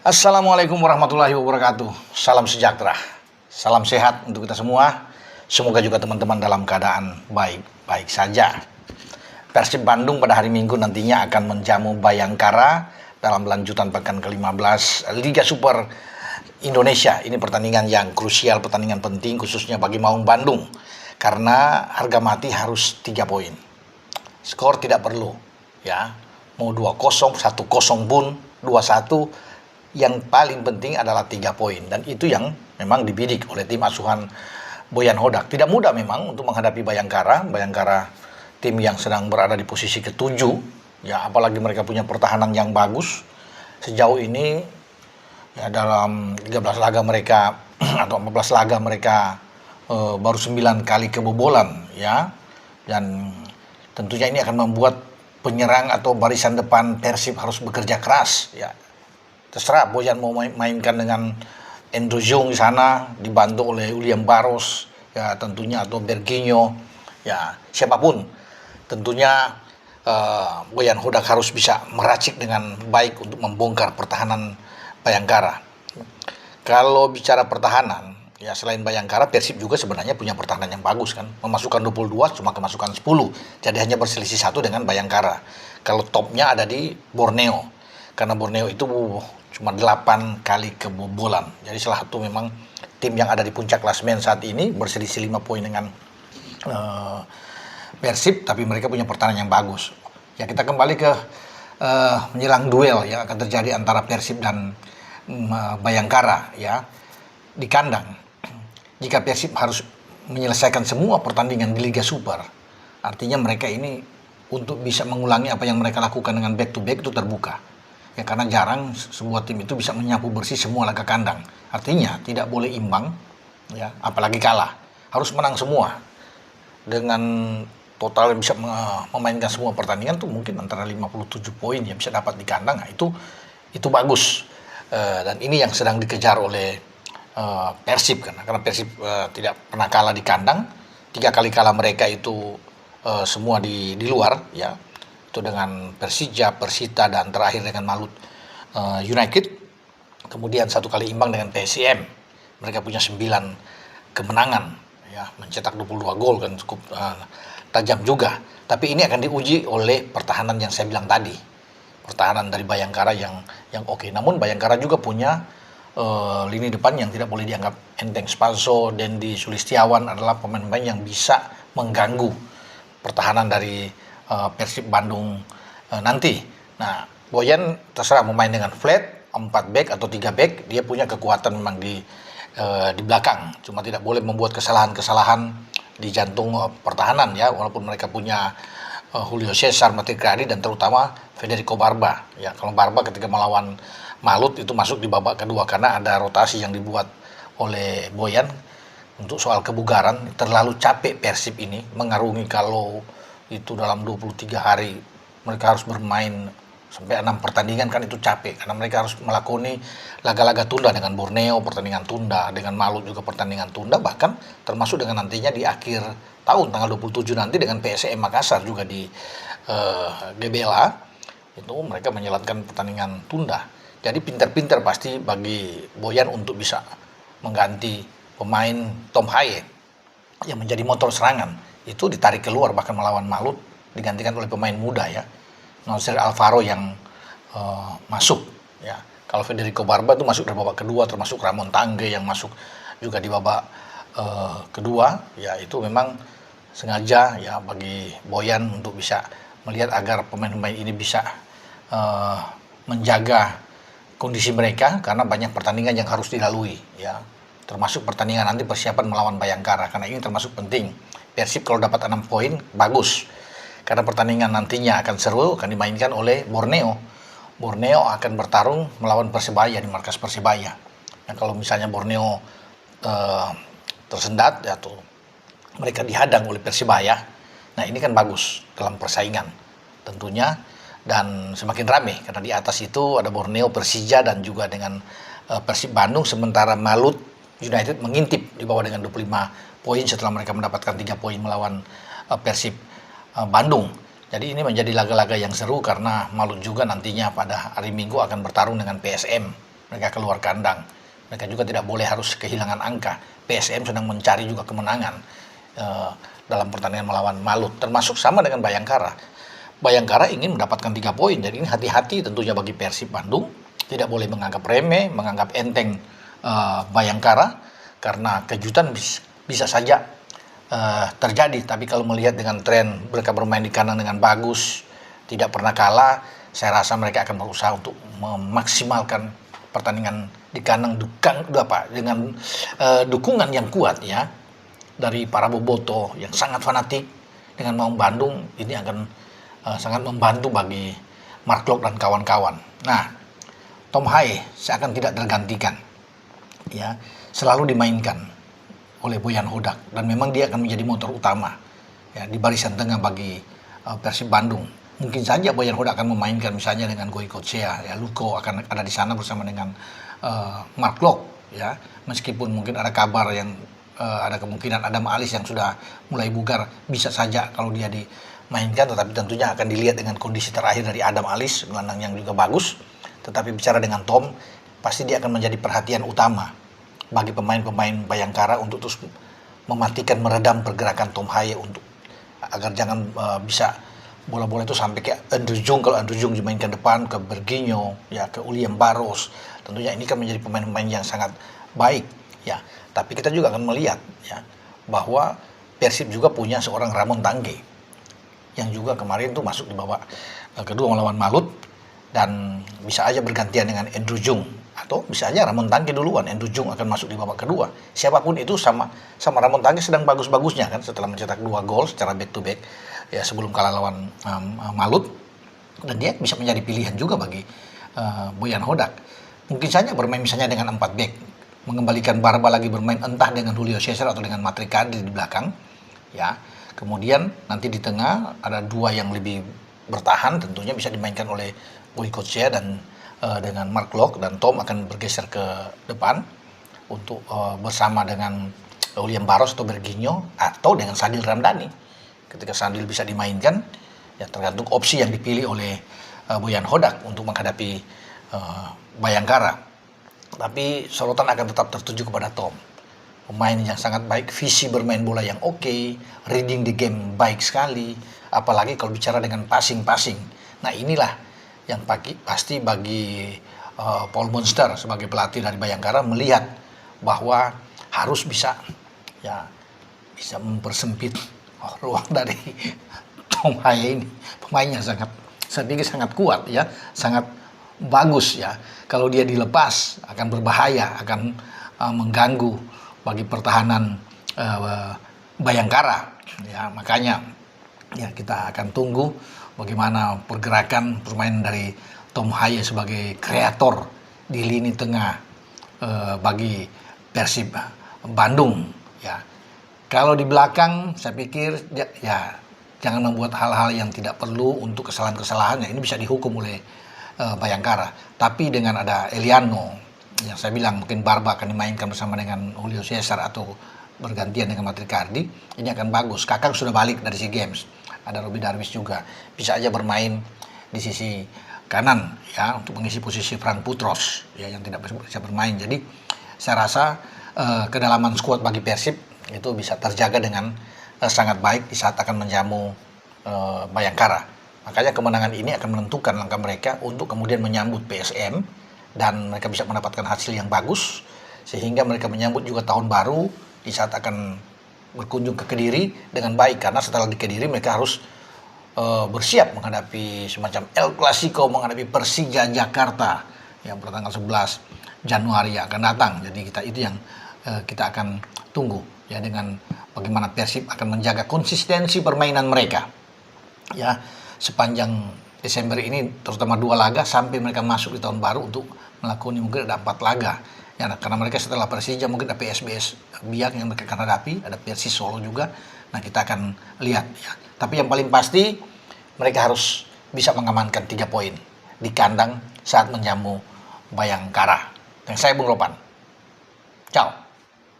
Assalamualaikum warahmatullahi wabarakatuh. Salam sejahtera, salam sehat untuk kita semua. Semoga juga teman-teman dalam keadaan baik-baik saja. Persib Bandung pada hari Minggu nantinya akan menjamu Bayangkara dalam lanjutan pekan ke-15 Liga Super Indonesia. Ini pertandingan yang krusial, pertandingan penting khususnya bagi Maung Bandung. Karena harga mati harus 3 poin. Skor tidak perlu, ya. Mau 2-0, 1-0 pun, 2-1, yang paling penting adalah 3 poin. Dan itu yang memang dibidik oleh tim asuhan Boyan Hodak. Tidak mudah memang untuk menghadapi Bayangkara. Bayangkara tim yang sedang berada di posisi ke-7, ya, apalagi mereka punya pertahanan yang bagus. Sejauh ini ya dalam 13 laga mereka atau 14 laga mereka baru 9 kali kebobolan, ya. Dan tentunya ini akan membuat penyerang atau barisan depan Persib harus bekerja keras, ya. Terserah Boyan mau mainkan dengan Endo Jong di sana dibantu oleh William Barros, ya tentunya, atau Berginho, ya siapapun. Tentunya Boyan Hodak harus bisa meracik dengan baik untuk membongkar pertahanan Bayangkara. Kalau bicara pertahanan, ya selain Bayangkara, Persib juga sebenarnya punya pertahanan yang bagus kan. Memasukkan 22 cuma kemasukan 10. Jadi hanya berselisih 1 dengan Bayangkara. Kalau topnya ada di Borneo. Karena Borneo itu cuma 8 kali kebobolan. Jadi salah satu memang tim yang ada di puncak klasemen saat ini, berselisih 5 poin dengan Persib, tapi mereka punya pertahanan yang bagus. Ya, kita kembali ke menjelang duel yang akan terjadi antara Persib dan Bayangkara, ya, di kandang. Jika Persib harus menyelesaikan semua pertandingan di Liga Super, artinya mereka ini untuk bisa mengulangi apa yang mereka lakukan dengan back to back itu terbuka. Ya, karena jarang sebuah tim itu bisa menyapu bersih semua laga kandang. Artinya tidak boleh imbang, ya, apalagi kalah. Harus menang semua. Dengan total yang bisa memainkan semua pertandingan tuh mungkin antara 57 poin yang bisa dapat di kandang. Nah, itu bagus. Dan ini yang sedang dikejar oleh Persib, karena Persib tidak pernah kalah di kandang. 3 kali kalah mereka itu semua di luar, ya. Itu dengan Persija, Persita, dan terakhir dengan Malut United. Kemudian 1 kali imbang dengan PSIM. Mereka punya 9 kemenangan, ya, mencetak 22 gol kan, cukup tajam juga. Tapi ini akan diuji oleh pertahanan yang saya bilang tadi. Pertahanan dari Bayangkara yang oke. Namun Bayangkara juga punya lini depan yang tidak boleh dianggap enteng. Spaso, Dendi, Sulistiawan adalah pemain-pemain yang bisa mengganggu pertahanan dari Persib Bandung nanti. Nah, Boyan terserah mau main dengan flat, 4 back atau 3 back, dia punya kekuatan memang di belakang. Cuma tidak boleh membuat kesalahan-kesalahan di jantung pertahanan, ya, walaupun mereka punya Julio Cesar, Mati Kradi, dan terutama Federico Barba. Ya, kalau Barba ketika melawan Malut itu masuk di babak kedua karena ada rotasi yang dibuat oleh Boyan untuk soal kebugaran. Terlalu capek Persib ini mengarungi, kalau itu dalam 23 hari mereka harus bermain sampai 6 pertandingan, kan itu capek karena mereka harus melakoni laga-laga tunda dengan Borneo, pertandingan tunda, dengan Malut juga pertandingan tunda, bahkan termasuk dengan nantinya di akhir tahun tanggal 27 nanti dengan PSM Makassar juga di GBLA itu mereka menjalankan pertandingan tunda. Jadi pintar-pintar pasti bagi Boyan untuk bisa mengganti pemain Tom Haye yang menjadi motor serangan itu ditarik keluar, bahkan melawan Malut digantikan oleh pemain muda, ya, Nasir Alvaro yang masuk, ya. Kalau Federico Barba itu masuk dari babak kedua, termasuk Ramon Tangge yang masuk juga di babak kedua, ya. Itu memang sengaja, ya, bagi Boyan untuk bisa melihat agar pemain-pemain ini bisa menjaga kondisi mereka, karena banyak pertandingan yang harus dilalui, ya, termasuk pertandingan nanti persiapan melawan Bayangkara, karena ini termasuk penting. Persib kalau dapat 6 poin bagus, karena pertandingan nantinya akan seru, akan dimainkan oleh Borneo. Borneo akan bertarung melawan Persebaya di markas Persebaya. Nah, kalau misalnya Borneo tersendat, ya, tuh mereka dihadang oleh Persebaya, nah ini kan bagus dalam persaingan tentunya, dan semakin ramai karena di atas itu ada Borneo, Persija, dan juga dengan Persib Bandung, sementara Malut United mengintip di bawah dengan 25 poin setelah mereka mendapatkan 3 poin melawan Persib Bandung. Jadi ini menjadi laga-laga yang seru karena Malut juga nantinya pada hari Minggu akan bertarung dengan PSM. mereka keluar kandang. Mereka juga tidak boleh harus kehilangan angka. PSM sedang mencari juga kemenangan dalam pertandingan melawan Malut, termasuk sama dengan Bayangkara. Bayangkara ingin mendapatkan 3 poin, jadi ini hati-hati tentunya bagi Persib Bandung. Tidak boleh menganggap remeh, menganggap enteng Bayangkara, karena kejutan bisa saja terjadi. Tapi kalau melihat dengan tren mereka bermain di kandang dengan bagus, tidak pernah kalah, saya rasa mereka akan berusaha untuk memaksimalkan pertandingan di kandang dengan dukungan yang kuat ya dari para bobotoh yang sangat fanatik dengan Maung Bandung. Ini akan sangat membantu bagi Mark Klok dan kawan-kawan. Nah, Tom Haye seakan tidak tergantikan, ya, selalu dimainkan oleh Boyan Hodak, dan memang dia akan menjadi motor utama ya di barisan tengah bagi Persib Bandung. Mungkin saja Boyan Hodak akan memainkan misalnya dengan Goycochea, ya, Luko akan ada di sana bersama dengan Mark Klok, ya, meskipun mungkin ada kabar yang ada kemungkinan Adam Alis yang sudah mulai bugar, bisa saja kalau dia dimainkan, tetapi tentunya akan dilihat dengan kondisi terakhir dari Adam Alis, gelandang yang juga bagus. Tetapi bicara dengan Tom, pasti dia akan menjadi perhatian utama bagi pemain-pemain Bayangkara untuk terus mematikan, meredam pergerakan Tom Haye agar jangan bisa bola-bola itu sampai ke Andrew Jung. Kalau Andrew Jung dimainkan depan, ke Berginho, ya, ke Uliam Baros, tentunya ini kan menjadi pemain-pemain yang sangat baik, ya. Tapi kita juga akan melihat ya bahwa Persib juga punya seorang Ramon Tangge yang juga kemarin tuh masuk di babak kedua melawan Malut, dan bisa aja bergantian dengan Andrew Jung, atau bisa aja Ramon Tangge duluan, Andrew Jung akan masuk di babak kedua. Siapapun itu, sama Ramon Tangge sedang bagus-bagusnya kan setelah mencetak 2 gol secara back to back ya sebelum kalah lawan Malut, dan dia bisa menjadi pilihan juga bagi Boyan Hodak. Mungkin saja bermain misalnya dengan 4 back, mengembalikan Barba lagi bermain entah dengan Julio Cesar atau dengan Matri Kadri di belakang, ya. Kemudian nanti di tengah ada 2 yang lebih bertahan, tentunya bisa dimainkan oleh Goycochea dan dengan Mark Klok, dan Tom akan bergeser ke depan untuk bersama dengan Uliam Baros atau Berginho atau dengan Sadil Ramdhani. Ketika Sadil bisa dimainkan, ya tergantung opsi yang dipilih oleh Boyan Hodak untuk menghadapi Bayangkara. Tapi sorotan akan tetap tertuju kepada Tom. Pemain yang sangat baik, visi bermain bola yang oke, reading the game baik sekali, apalagi kalau bicara dengan passing. Nah, inilah yang pasti bagi Paul Monster sebagai pelatih dari Bayangkara melihat bahwa harus bisa mempersempit ruang dari Tom Haye ini. Pemainnya saya pikir sangat kuat ya, sangat bagus ya. Kalau dia dilepas akan berbahaya, akan mengganggu bagi pertahanan Bayangkara ya. Makanya ya kita akan tunggu bagaimana pergerakan permainan dari Tom Haye sebagai kreator di lini tengah bagi Persib Bandung ya. Kalau di belakang saya pikir ya jangan membuat hal-hal yang tidak perlu untuk kesalahan-kesalahannya. Ini bisa dihukum oleh Bayangkara. Tapi dengan ada Eliano, yang saya bilang mungkin Barba akan dimainkan bersama dengan Julio Cesar atau bergantian dengan Matri Kadri, ini akan bagus. Kakang sudah balik dari SEA Games. Ada Robby Darwish juga. Bisa aja bermain di sisi kanan ya untuk mengisi posisi Frank Putros ya yang tidak bisa bermain. Jadi saya rasa kedalaman skuad bagi Persib itu bisa terjaga dengan sangat baik di saat akan menjamu Bayangkara. Makanya kemenangan ini akan menentukan langkah mereka untuk kemudian menyambut PSM, dan mereka bisa mendapatkan hasil yang bagus sehingga mereka menyambut juga tahun baru di saat akan berkunjung ke Kediri dengan baik, karena setelah di Kediri mereka harus bersiap menghadapi semacam El Clasico, menghadapi Persija Jakarta yang bertanggal 11 Januari yang akan datang. Jadi itu yang kita akan tunggu ya, dengan bagaimana Persib akan menjaga konsistensi permainan mereka ya sepanjang Desember ini, terutama 2 laga sampai mereka masuk di tahun baru untuk melakukan mungkin ada 4 laga ya, karena mereka setelah Persija mungkin ada PSBS Biak yang mereka akan hadapi, ada Persis Solo juga. Nah, kita akan lihat ya. Tapi yang paling pasti mereka harus bisa mengamankan 3 poin di kandang saat menjamu Bayangkara. Dan saya Bung Ropan. Ciao.